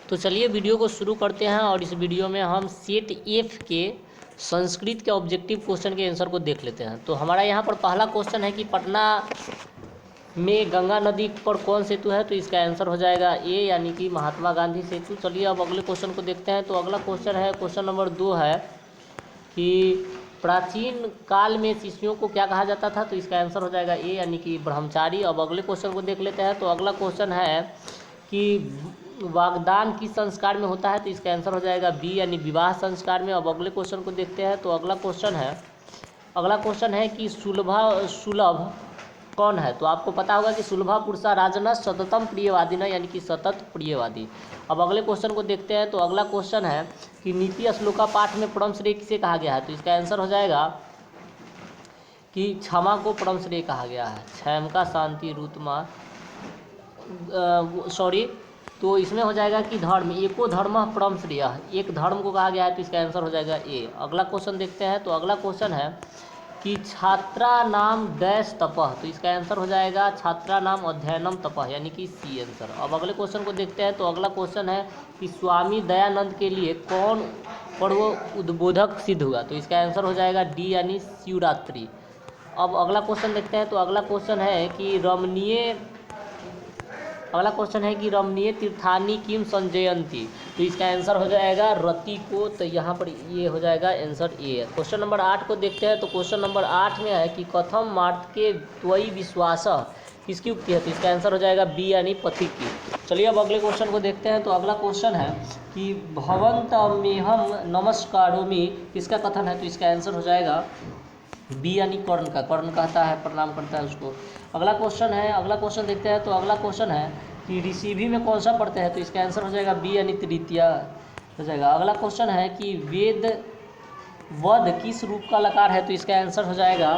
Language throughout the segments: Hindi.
तो चलिए वीडियो को शुरू करते हैं और इस वीडियो में हम सेट एफ के संस्कृत के ऑब्जेक्टिव क्वेश्चन के आंसर को देख लेते हैं। तो हमारा यहाँ पर पहला क्वेश्चन है कि पटना में गंगा नदी पर कौन सेतु है। तो इसका आंसर हो जाएगा ए, यानी कि महात्मा गांधी सेतु। चलिए अब अगले क्वेश्चन को देखते हैं। तो अगला क्वेश्चन है, क्वेश्चन नंबर 2 है कि प्राचीन काल में शिष्यों को क्या कहा जाता था। तो इसका आंसर हो जाएगा ए, यानी कि ब्रह्मचारी। अब अगले क्वेश्चन को देख लेते हैं। तो अगला क्वेश्चन है कि वागदान किस संस्कार में होता है। तो इसका आंसर हो जाएगा बी, यानी विवाह संस्कार में। अब अगले क्वेश्चन को देखते हैं। तो अगला क्वेश्चन है कि सुलभ कौन है। तो आपको पता होगा कि सुलभा पुरुषा राजना सततम प्रियवादी न, यानी कि सतत प्रियवादी। अब अगले क्वेश्चन को देखते हैं। तो अगला क्वेश्चन है कि नीति श्लोका पाठ में परम श्रेय किसे कहा गया है। तो इसका आंसर हो जाएगा कि क्षमा को परम श्रेय कहा गया है। क्षम का शांति रुतमा तो इसमें हो जाएगा कि धर्म एको धर्म परम श्रेय, एक धर्म को कहा गया है। तो इसका आंसर हो जाएगा ए। अगला क्वेश्चन देखते हैं। तो अगला क्वेश्चन है कि छात्रा नाम डैश तपह। तो इसका आंसर हो जाएगा छात्रा नाम अध्ययनम तपह, यानी कि सी आंसर। अब अगले क्वेश्चन को देखते हैं। तो अगला क्वेश्चन है कि स्वामी दयानंद के लिए कौन पर्व उद्बोधक सिद्ध हुआ। तो इसका आंसर हो जाएगा डी, यानी शिवरात्रि। अब अगला क्वेश्चन देखते हैं। तो अगला क्वेश्चन है कि रमणीय तीर्थानी किम संजयंती। तो इसका आंसर हो जाएगा रति को। तो यहाँ पर ये हो जाएगा आंसर ए। क्वेश्चन नंबर 8 को देखते हैं। तो क्वेश्चन नंबर 8 में है कि कथम मार्त के त्वयि विश्वास किसकी उक्ति है। तो इसका आंसर हो जाएगा बी, यानी पथिक की। चलिए अब अगले क्वेश्चन को देखते हैं। तो अगला क्वेश्चन है कि भवन्तमेहम नमस्कारोमि किसका कथन है। तो इसका आंसर हो जाएगा बी, यानी कर्ण का। कर्ण कहता है, प्रणाम करता है उसको। अगला क्वेश्चन देखते हैं। तो अगला क्वेश्चन है कि ऋषिभी में कौन सा पढ़ते हैं। तो इसका आंसर हो जाएगा बी, यानी तृतीया हो जाएगा। अगला क्वेश्चन है कि वध किस रूप का लकार है। तो इसका आंसर हो जाएगा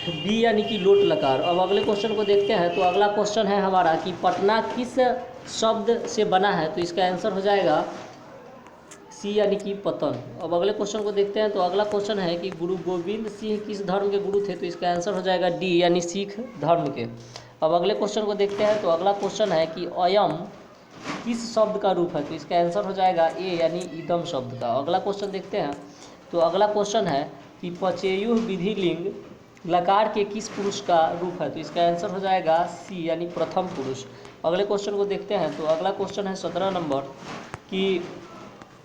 बी, यानी कि लोट लकार। अब अगले क्वेश्चन को देखते हैं। तो अगला क्वेश्चन है हमारा कि पटना किस शब्द से बना है। तो इसका आंसर हो जाएगा सी, यानी कि पतन। अब अगले क्वेश्चन को देखते हैं। तो अगला क्वेश्चन है कि गुरु गोविंद सिंह किस धर्म के गुरु थे। तो इसका आंसर हो जाएगा डी, यानी सिख धर्म के। अब अगले क्वेश्चन को देखते हैं। तो अगला क्वेश्चन है कि अयम किस शब्द का रूप है। तो इसका आंसर हो जाएगा ए, यानी इदम शब्द का। अगला क्वेश्चन देखते हैं। तो अगला क्वेश्चन है कि पचेयुः विधिलिंग लकार के किस पुरुष का रूप है। तो इसका आंसर हो जाएगा सी, यानी प्रथम पुरुष। अगले क्वेश्चन को देखते हैं। तो अगला क्वेश्चन है 17 नंबर कि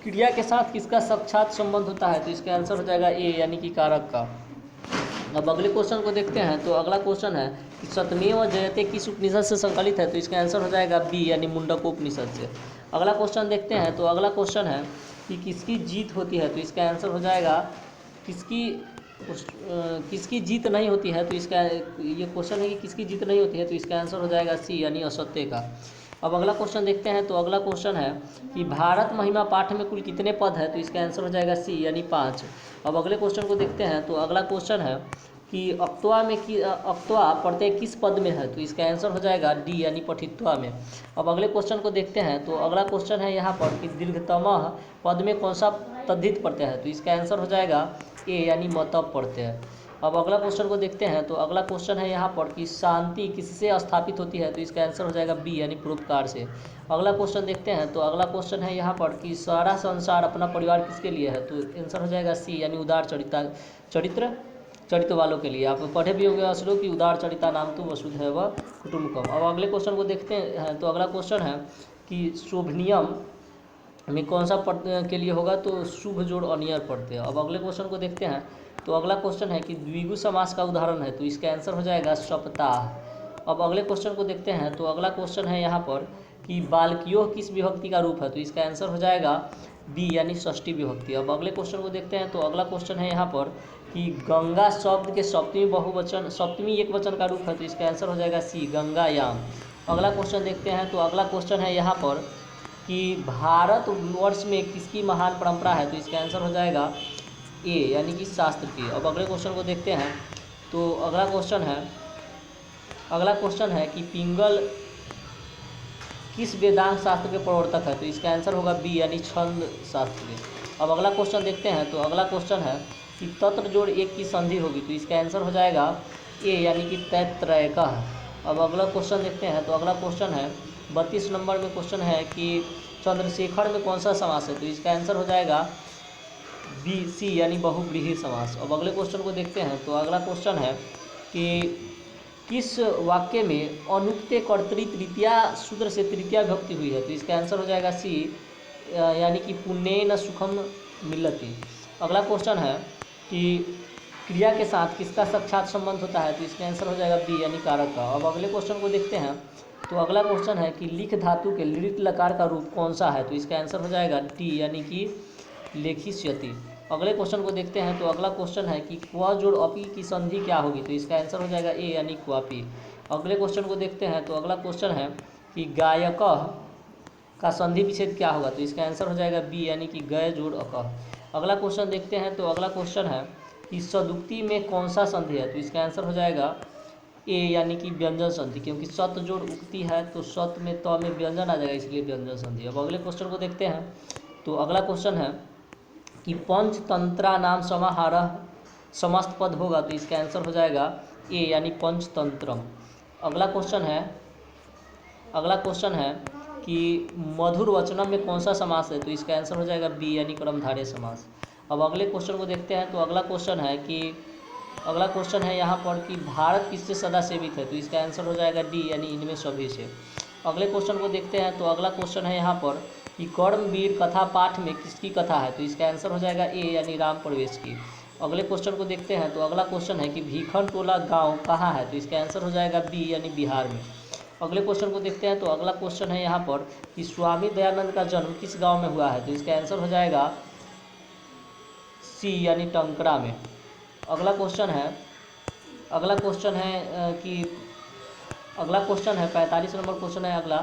क्रिया के साथ किसका साक्षात संबंध होता है। तो इसका आंसर हो जाएगा ए, यानी कि कारक का। अब अगले क्वेश्चन को देखते हैं। तो अगला क्वेश्चन है कि सत्यमेव जयते किस उपनिषद से संकलित है। तो इसका आंसर हो जाएगा बी, यानी मुंडकोपनिषद से। अगला क्वेश्चन देखते हैं। तो अगला क्वेश्चन है कि किसकी जीत होती है। तो इसका आंसर हो जाएगा किसकी जीत नहीं होती है। तो इसका ये क्वेश्चन है कि किसकी जीत नहीं होती है। तो इसका आंसर हो जाएगा सी, यानी असत्य का। अब अगला क्वेश्चन देखते हैं। तो अगला क्वेश्चन है कि भारत महिमा पाठ में कुल कितने पद है। तो इसका आंसर हो जाएगा सी, यानी 5। अब अगले क्वेश्चन को देखते हैं। तो अगला क्वेश्चन है कि अक्त्वा प्रत्यय किस पद में है। तो इसका आंसर हो जाएगा डी, यानी पठित्वा में। अब अगले क्वेश्चन को देखते हैं। तो अगला क्वेश्चन है यहाँ पर कि दीर्घतम पद में कौन सा तद्धित प्रत्यय है। तो इसका आंसर हो जाएगा ए, यानी मतब प्रत्यय। अब अगला क्वेश्चन को देखते हैं। तो अगला क्वेश्चन है यहाँ पर कि शांति किससे स्थापित होती है। तो इसका आंसर हो जाएगा बी, यानी परोपकार से। अगला क्वेश्चन देखते हैं। तो अगला क्वेश्चन है यहाँ पर कि सारा संसार अपना परिवार किसके लिए है। तो आंसर हो जाएगा सी, यानी उदार चरित्र वालों के लिए। आप पढ़े भी होंगे असलो कि उदार चरिता नाम तो वसुधैव कुटुम्बकम। अब अगले क्वेश्चन को देखते हैं। तो अगला क्वेश्चन है कि शोभनियम में कौन सा पद के लिए होगा। तो शुभ जोड़ अनियर पढ़ते हैं। अब अगले क्वेश्चन को देखते हैं। तो अगला क्वेश्चन है कि द्विगु समास का उदाहरण है। तो इसका आंसर हो जाएगा सप्ताह। अब अगले क्वेश्चन को देखते हैं। तो अगला क्वेश्चन है यहाँ पर कि बालकियों किस विभक्ति का रूप है। तो इसका आंसर हो जाएगा बी, यानी षष्ठी विभक्ति। अब अगले क्वेश्चन को देखते हैं। तो अगला क्वेश्चन है यहाँ पर कि गंगा शब्द के सप्तमी एक वचन का रूप है। तो इसका आंसर हो जाएगा सी, गंगायाम। अगला क्वेश्चन देखते हैं। तो अगला क्वेश्चन है यहाँ पर कि भारतवर्ष में किसकी महान परंपरा है। तो इसका आंसर हो जाएगा ए, यानी कि शास्त्र की। अब अगले क्वेश्चन को देखते हैं। तो अगला क्वेश्चन है कि पिंगल किस वेदांत शास्त्र के प्रवर्तक है। तो इसका आंसर होगा बी, यानी छंद शास्त्र के। अब अगला क्वेश्चन देखते हैं। तो अगला क्वेश्चन है कि तत्र जोड़ एक की संधि होगी। तो इसका आंसर हो जाएगा ए, यानी कि तैत्त्रयकः। अब अगला क्वेश्चन देखते हैं। तो अगला क्वेश्चन है 32 नंबर में क्वेश्चन है कि चंद्रशेखर में कौन सा समास है, तो इसका आंसर हो जाएगा बी सी यानी बहुव्रीहि समास। अब अगले क्वेश्चन को देखते हैं। तो अगला क्वेश्चन है कि किस वाक्य में अनुक्ते कर्तरी तृतीया सूत्र से तृतीया विभक्ति हुई है, तो इसका आंसर हो जाएगा सी यानी कि पुण्येन सुखम मिलति। अगला क्वेश्चन है कि क्रिया के साथ किसका साक्षात संबंध होता है, तो इसका आंसर हो जाएगा बी यानी कारक का। अब अगले क्वेश्चन को देखते हैं। तो अगला क्वेश्चन है कि लिख धातु के लिट लकार का रूप कौन सा है, तो इसका आंसर हो जाएगा टी यानी कि लेखिष्यति। अगले क्वेश्चन को देखते हैं। तो अगला क्वेश्चन है कि क्व जोड़ अपी की संधि क्या होगी, तो इसका आंसर हो जाएगा ए यानी क्वापी। अगले क्वेश्चन को देखते हैं। तो अगला क्वेश्चन है कि गायक का संधि विच्छेद क्या होगा, तो इसका आंसर हो जाएगा बी यानी कि गय जोड़ अकह। अगला क्वेश्चन देखते हैं। तो अगला क्वेश्चन है कि सदुक्ति में कौन सा संधि है, तो इसका आंसर हो जाएगा ए यानी कि व्यंजन संधि, क्योंकि सत जोड़ उक्ति है तो सत में त में व्यंजन आ जाएगा, इसलिए व्यंजन संधि। अब अगले क्वेश्चन को देखते हैं। तो अगला क्वेश्चन है कि पंचतंत्रा नाम समाहारः समस्त पद होगा, तो इसका आंसर हो जाएगा ए यानी पंचतंत्रम। अगला क्वेश्चन है कि मधुर वचनम में कौन सा समास है, तो इसका आंसर हो जाएगा बी यानी कर्मधारय समास। अब अगले क्वेश्चन को देखते हैं। तो अगला क्वेश्चन है यहाँ पर कि भारत किससे सदा सेवित है, तो इसका आंसर हो जाएगा डी यानी इनमें सभी से। अगले क्वेश्चन को देखते हैं। तो अगला क्वेश्चन है यहाँ पर कि कर्मवीर कथा पाठ में किसकी कथा है, तो इसका आंसर हो जाएगा ए यानी राम प्रवेश की। अगले क्वेश्चन को देखते हैं। तो अगला क्वेश्चन है कि भीखन टोला गांव कहाँ है, तो इसका आंसर हो जाएगा बी यानी बिहार में। अगले क्वेश्चन को देखते हैं। तो अगला क्वेश्चन है यहाँ पर कि स्वामी दयानंद का जन्म किस गांव में हुआ है, तो इसका आंसर हो जाएगा सी यानी टंकरा में। अगला क्वेश्चन है 45 नंबर क्वेश्चन है अगला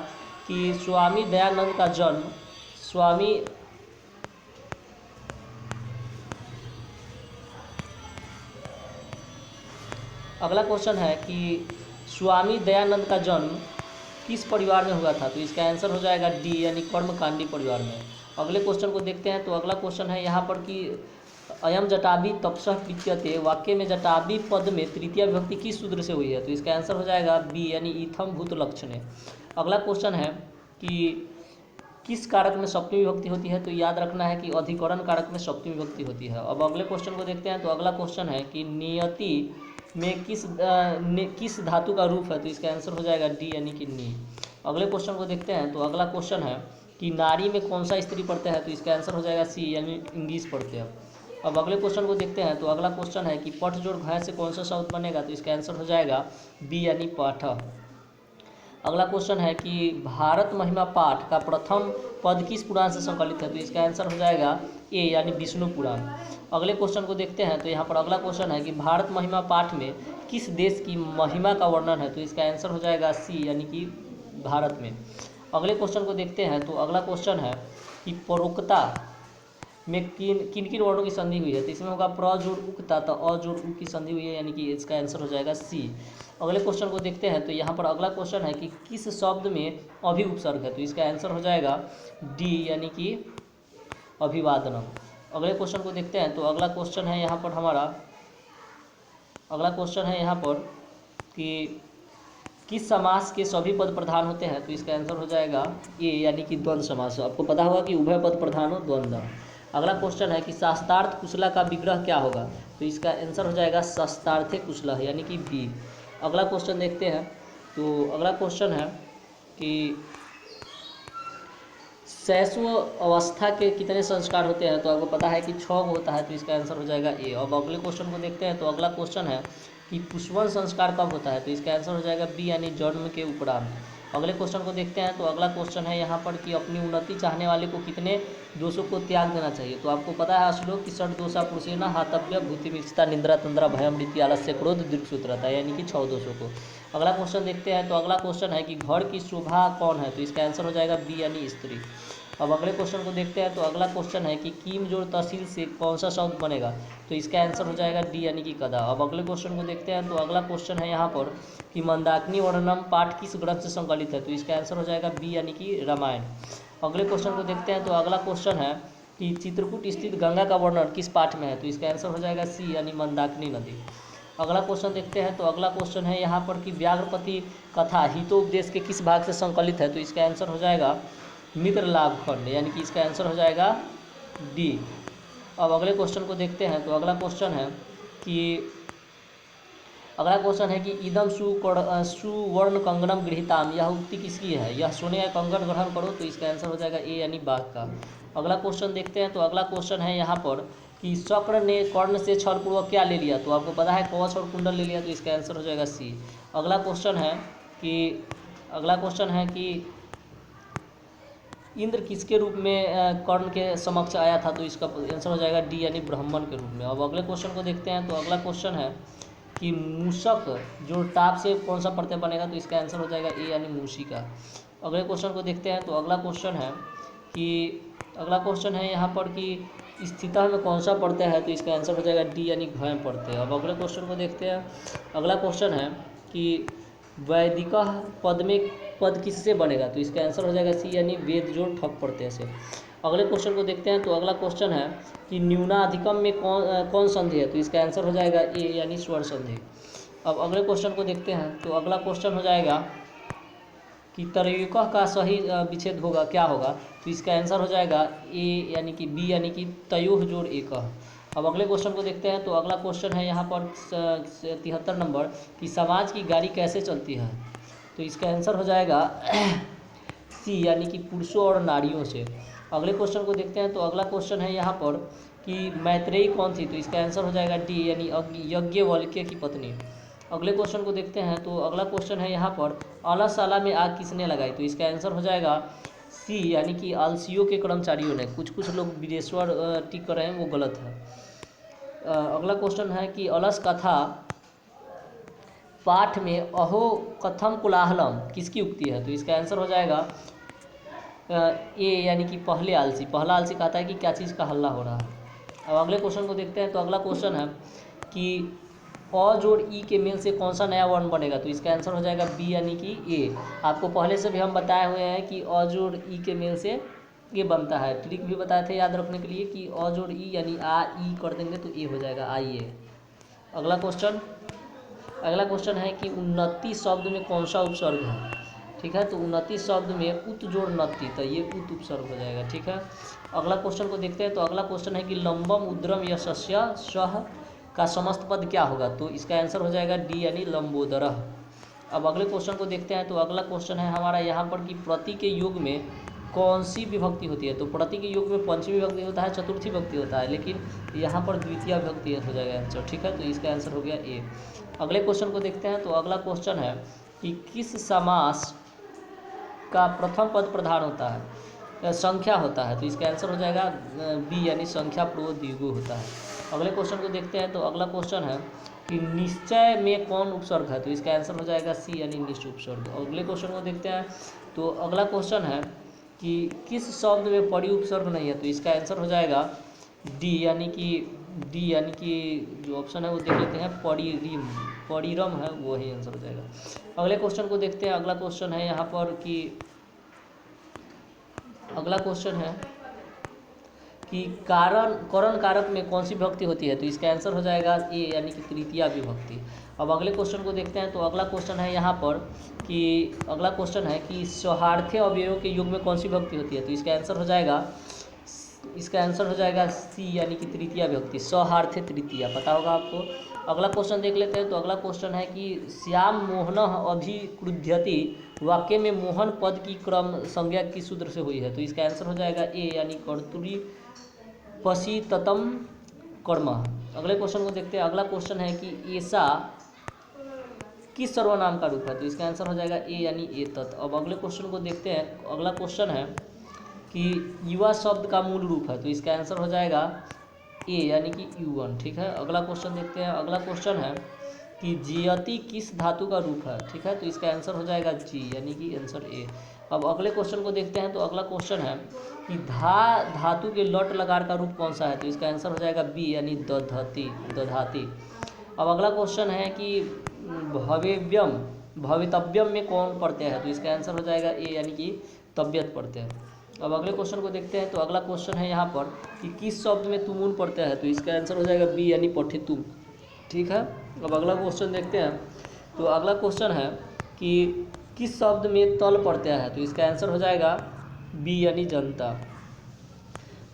कि स्वामी दयानंद का जन्म स्वामी दयानंद का जन्म किस परिवार में हुआ था, तो इसका आंसर हो जाएगा डी यानी कर्मकांडी परिवार में। अगले क्वेश्चन को देखते हैं। तो अगला क्वेश्चन है यहाँ पर कि अयम जटाबी तपसः प्रीत्यते वाक्य में जटाबी पद में तृतीय विभक्ति किस सूत्र से हुई है, तो इसका आंसर हो जाएगा बी यानी इथम भूत लक्षणे। अगला क्वेश्चन है कि किस कारक में सप्तमी विभक्ति होती है, तो याद रखना है कि अधिकरण कारक में सप्तमी विभक्ति होती है। अब अगले क्वेश्चन को देखते हैं। तो अगला क्वेश्चन है कि नियति में किस धातु का रूप है, तो इसका आंसर हो जाएगा डी यानी कि नी। अगले क्वेश्चन को देखते हैं। तो अगला क्वेश्चन है कि नारी में कौन सा स्त्री पढ़ते हैं, तो इसका आंसर हो जाएगा सी यानी इंग्लिश पढ़ते हैं। अब अगले क्वेश्चन को देखते हैं। तो अगला क्वेश्चन है कि पठ जोड़ घय से कौन सा शब्द बनेगा, तो इसका आंसर हो जाएगा बी यानी पाठ। अगला क्वेश्चन है कि भारत महिमा पाठ का प्रथम पद किस पुराण से संकलित है, तो इसका आंसर हो जाएगा ए यानी विष्णु पुराण। अगले क्वेश्चन को देखते हैं। तो यहाँ पर अगला क्वेश्चन है कि भारत महिमा पाठ में किस देश की महिमा का वर्णन है, तो इसका आंसर हो जाएगा सी यानी कि भारत में। अगले क्वेश्चन को देखते हैं। तो अगला क्वेश्चन है कि परोक्ता में किन वर्णों की संधि हुई है, तो इसमें होगा प्र जोड़ उक्ता तो अ जोड़ उ की संधि हुई है, यानी कि इसका आंसर हो जाएगा सी। अगले क्वेश्चन को देखते हैं। तो यहाँ पर अगला क्वेश्चन है कि किस शब्द में अभि उपसर्ग है, तो इसका आंसर हो जाएगा डी यानी कि अभिवादनम। अगले क्वेश्चन को देखते हैं। तो अगला क्वेश्चन है यहाँ पर कि किस समास के सभी पद प्रधान होते हैं, तो इसका आंसर हो जाएगा ए यानी कि द्वंद्व समास। आपको पता होगा कि उभय पद प्रधान हो द्वंद्व। अगला क्वेश्चन है कि शास्त्रार्थ कुशला का विग्रह क्या होगा, तो इसका आंसर हो जाएगा शास्त्रार्थे कुशला यानी कि बी। अगला क्वेश्चन देखते हैं। तो अगला क्वेश्चन है कि शैशव अवस्था के कितने संस्कार होते हैं, तो आपको पता है कि 6 होता है, तो इसका आंसर हो जाएगा ए। अब अगले क्वेश्चन को देखते हैं। तो अगला क्वेश्चन है कि पुष्पन संस्कार कब होता है, तो इसका आंसर हो जाएगा बी यानी जन्म के उपरांत। अगले क्वेश्चन को देखते हैं। तो अगला क्वेश्चन है यहाँ पर कि अपनी उन्नति चाहने वाले को कितने दोषों को त्याग देना चाहिए, तो आपको पता है श्लोक कि षट दोषा पुरुषेण हातव्य भूति मिक्षता निंद्रा तंद्रा भयम रीति आलस्य क्रोध दीर्घसूत्रता, यानी कि 6 दोषों को। अगला क्वेश्चन देखते हैं। तो अगला क्वेश्चन है कि घर की शोभा कौन है, तो इसका आंसर हो जाएगा बी यानी स्त्री। अब अगले क्वेश्चन को देखते हैं। तो अगला क्वेश्चन है कि कीम जोड़ तहसील से कौन सा शब्द बनेगा, तो इसका आंसर हो जाएगा डी यानी कि कदा। अब अगले क्वेश्चन को देखते हैं। तो अगला क्वेश्चन है यहाँ पर कि मंदाकिनी वर्णनम पाठ किस ग्रंथ से संकलित है, तो इसका आंसर हो जाएगा बी यानी कि रामायण। अगले क्वेश्चन को देखते हैं। तो अगला क्वेश्चन है कि चित्रकूट स्थित गंगा का वर्णन किस पाठ में है, तो इसका आंसर हो जाएगा सी यानी मंदाकिनी नदी। अगला क्वेश्चन देखते हैं। तो अगला क्वेश्चन है यहाँ पर कि व्याघ्रपति कथा हितोपदेश के किस भाग से संकलित है? तो इसका आंसर हो जाएगा मित्र लाभ खंड, यानी कि इसका आंसर हो जाएगा डी। अब अगले क्वेश्चन को देखते हैं। तो अगला क्वेश्चन है कि इदम सुवर्ण कंगनम गृहीताम, यह उक्ति किसकी है? यह सोने या कंगन ग्रहण करो। तो इसका आंसर हो जाएगा ए यानी बाघ का। अगला क्वेश्चन देखते हैं। तो अगला क्वेश्चन है यहाँ पर कि शक्र ने कर्ण से छलपूर्वक क्या ले लिया? तो आपको पता है कवच और कुंडल ले लिया। तो इसका आंसर हो जाएगा सी। अगला क्वेश्चन है कि इंद्र किसके रूप में कर्ण के समक्ष आया था? तो इसका आंसर हो जाएगा डी यानी ब्राह्मण के रूप में। अब अगले क्वेश्चन को देखते हैं। तो अगला क्वेश्चन है कि मूषक जो टाप से कौन सा प्रत्यय बनेगा? तो इसका आंसर हो जाएगा ए यानी मूषी का। अगले क्वेश्चन को देखते हैं। तो अगला क्वेश्चन है यहाँ पर कि स्थिता में कौन सा प्रत्यय है? तो इसका आंसर हो जाएगा डी यानी घय प्रत्यय। अब अगले क्वेश्चन को देखते हैं। अगला क्वेश्चन है कि वैदिक पद किससे बनेगा? तो इसका आंसर हो जाएगा सी यानी वेद जोड़ ठक प्रत्यय से। अगले क्वेश्चन को देखते हैं। तो अगला क्वेश्चन है कि न्यूनाधिकम में कौन संधि है? तो इसका आंसर हो जाएगा ए यानी स्वर संधि। अब अगले क्वेश्चन को देखते हैं। तो अगला क्वेश्चन हो जाएगा कि तरयुकः का सही विच्छेद होगा क्या होगा? तो इसका आंसर हो जाएगा ए यानी कि बी यानी कि तयोः जोड़ एकः। अब अगले क्वेश्चन को देखते हैं। तो अगला क्वेश्चन है यहाँ पर 73 नंबर कि समाज की गाड़ी कैसे चलती है? तो इसका आंसर हो जाएगा सी यानी कि पुरुषों और नारियों से। अगले क्वेश्चन को देखते हैं। तो अगला क्वेश्चन है यहाँ पर कि मैत्रेयी कौन थी? तो इसका आंसर हो जाएगा डी यानी याज्ञवल्क्य की पत्नी। अगले क्वेश्चन को देखते हैं। तो अगला क्वेश्चन है यहाँ पर अलसशाला में आग किसने लगाई? तो इसका आंसर हो जाएगा सी यानी कि आलसियों के कर्मचारियों ने। कुछ लोग विदेश्वर टिक कर रहे हैं, वो गलत है। अगला क्वेश्चन है कि अलस कथा पाठ में अहो कथम कोलाहलम किसकी उक्ति है? तो इसका आंसर हो जाएगा ए यानी कि पहला आलसी कहता है कि क्या चीज़ का हल्ला हो रहा है। अब अगले क्वेश्चन को देखते हैं। तो अगला क्वेश्चन है कि अ जोड़ ई के मेल से कौन सा नया वर्ण बनेगा? तो इसका आंसर हो जाएगा बी यानी कि ए। आपको पहले से भी हम बताए हुए हैं कि अ जोड़ ई के मेल से ये बनता है। ट्रिक भी बताए थे याद रखने के लिए कि अ जोड़ ई यानी आ ई कर देंगे तो ए हो जाएगा आई ए। अगला क्वेश्चन है कि उन्नति शब्द में कौन सा उपसर्ग है? ठीक है, तो उन्नति शब्द में उत जोड़ नति, तो ये उत उपसर्ग हो जाएगा। ठीक है, अगला क्वेश्चन को देखते हैं। तो अगला क्वेश्चन है कि लंबम उद्रम यशस्य सह का समस्त पद क्या होगा? तो इसका आंसर हो जाएगा डी यानी लंबोदरः। अब अगले क्वेश्चन को देखते हैं। तो अगला क्वेश्चन है हमारा यहाँ पर कि प्रति के युग में कौन सी विभक्ति होती है? तो प्रति के युग में पंचमी विभक्ति होता है, चतुर्थी विभक्ति होता है, लेकिन यहाँ पर द्वितीय विभक्ति हो जाएगा आंसर। ठीक है, तो इसका आंसर हो गया ए। अगले क्वेश्चन को देखते हैं। तो अगला क्वेश्चन है कि किस समास का प्रथम पद प्रधान होता है, संख्या होता है? तो इसका आंसर हो जाएगा बी यानी संख्या पूर्व द्विगु होता है। अगले क्वेश्चन को देखते हैं। तो अगला क्वेश्चन है कि निश्चय में कौन उपसर्ग है? तो इसका आंसर हो जाएगा सी यानी निश्चय उपसर्ग। अगले क्वेश्चन को देखते हैं। तो अगला क्वेश्चन है कि किस शब्द में पड़ी उपसर्ग नहीं है? तो इसका आंसर हो जाएगा डी यानी कि जो ऑप्शन है वो देख लेते हैं, पड़ीरम है, वो ही आंसर हो जाएगा। अगले क्वेश्चन को देखते हैं। अगला क्वेश्चन है यहाँ पर कि अगला क्वेश्चन है कि करण कारक में कौन सी विभक्ति होती है? तो इसका आंसर हो जाएगा ए यानी कि तृतीय विभक्ति। अब अगले क्वेश्चन को देखते हैं। तो अगला क्वेश्चन है यहाँ पर कि सौहार्थे अवयवों के युग में कौन सी विभक्ति होती है? तो इसका आंसर हो जाएगा सी यानी कि तृतीय विभक्ति, सौहार्थे तृतीया, पता होगा आपको। अगला क्वेश्चन देख लेते हैं। तो अगला क्वेश्चन है कि श्याम मोहनः अभिक्रुध्यति वाक्य में मोहन पद की क्रम संज्ञा किस सूत्र से हुई है? तो इसका आंसर हो जाएगा ए यानी कर्तुरी पसीततम कर्म। अगले क्वेश्चन को देखते हैं। अगला क्वेश्चन है कि ऐसा किस सर्वनाम का रूप है? तो इसका आंसर हो जाएगा ए यानी एतत्। अब अगले क्वेश्चन को देखते हैं। अगला क्वेश्चन है कि युवा शब्द का मूल रूप है? तो इसका आंसर हो जाएगा ए यानी कि युवन। ठीक है, अगला क्वेश्चन देखते हैं। अगला क्वेश्चन है कि जियति किस धातु का रूप है? ठीक है, तो इसका आंसर हो जाएगा जी यानी कि आंसर ए। अब अगले क्वेश्चन को देखते हैं। तो अगला क्वेश्चन है कि धातु के लट लकार का रूप कौन सा है? तो इसका आंसर हो जाएगा बी यानी दधाति। अब अगला क्वेश्चन है कि भवितव्यम में कौन प्रत्यय है? तो इसका आंसर हो जाएगा ए यानी कि तबियत प्रत्यय। अब अगले क्वेश्चन को देखते हैं। तो अगला क्वेश्चन है यहाँ पर कि किस शब्द में तुमुन प्रत्यय है? तो इसका आंसर हो जाएगा बी यानी पठितुम। ठीक है, अब अगला क्वेश्चन देखते हैं। तो अगला क्वेश्चन है कि किस शब्द में तल प्रत्यय है, तो इसका आंसर हो जाएगा बी यानी जनता।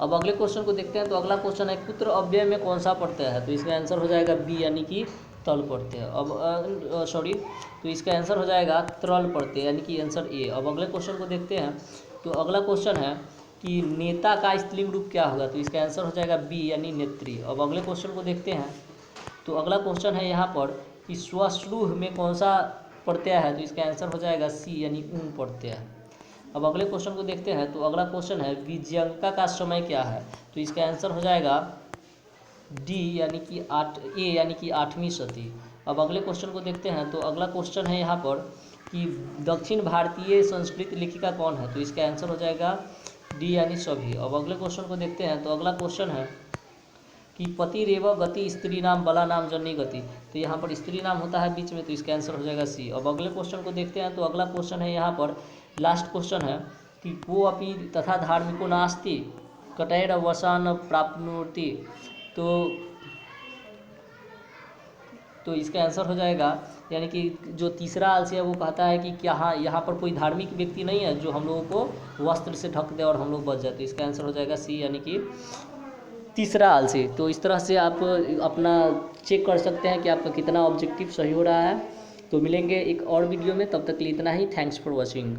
अब अगले क्वेश्चन को देखते हैं। तो अगला क्वेश्चन है पुत्र अव्यय में कौन सा प्रत्यय है, तो इसका आंसर हो जाएगा बी यानी कि तल प्रत्यय। अब सॉरी, तो इसका आंसर हो जाएगा तरल प्रत्यय यानी कि आंसर ए। अब अगले क्वेश्चन को देखते हैं। तो अगला क्वेश्चन है कि नेता का स्त्रीलिंग रूप क्या होगा, तो इसका आंसर हो जाएगा बी यानी नेत्री। अब अगले क्वेश्चन को देखते हैं। तो अगला क्वेश्चन है यहाँ पर कि स्वश्लूह में कौन सा प्रत्यय है, तो इसका आंसर हो जाएगा सी यानी ऊं प्रत्यय। अब अगले क्वेश्चन को देखते हैं। तो अगला क्वेश्चन है विजयंका का समय क्या है, तो इसका आंसर हो जाएगा डी यानी कि ए यानी कि 8वीं सदी। अब अगले क्वेश्चन को देखते हैं। तो अगला क्वेश्चन है यहाँ पर कि दक्षिण भारतीय संस्कृत लेखिका कौन है, तो इसका आंसर हो जाएगा डी यानी सभी। अब अगले क्वेश्चन को देखते हैं। तो अगला क्वेश्चन है कि पति रेव गति स्त्री नाम बला नाम जननी गति, तो यहाँ पर स्त्री नाम होता है बीच में, तो इसका आंसर हो जाएगा सी। अब अगले क्वेश्चन को देखते हैं। तो अगला क्वेश्चन है यहाँ पर लास्ट क्वेश्चन है कि को अपि तथा धार्मिको नास्ति कटैरवसान प्राप्नोति, तो इसका आंसर हो जाएगा यानी कि जो तीसरा आलसी है वो कहता है कि क्या हाँ यहाँ पर कोई धार्मिक व्यक्ति नहीं है जो हम लोगों को वस्त्र से ढक दे और हम लोग बच जाए, तो इसका आंसर हो जाएगा सी यानी कि तीसरा आलसी। तो इस तरह से आप अपना चेक कर सकते हैं कि आपका कितना ऑब्जेक्टिव सही हो रहा है। तो मिलेंगे एक और वीडियो में, तब तक के लिए इतना ही। Thanks for watching.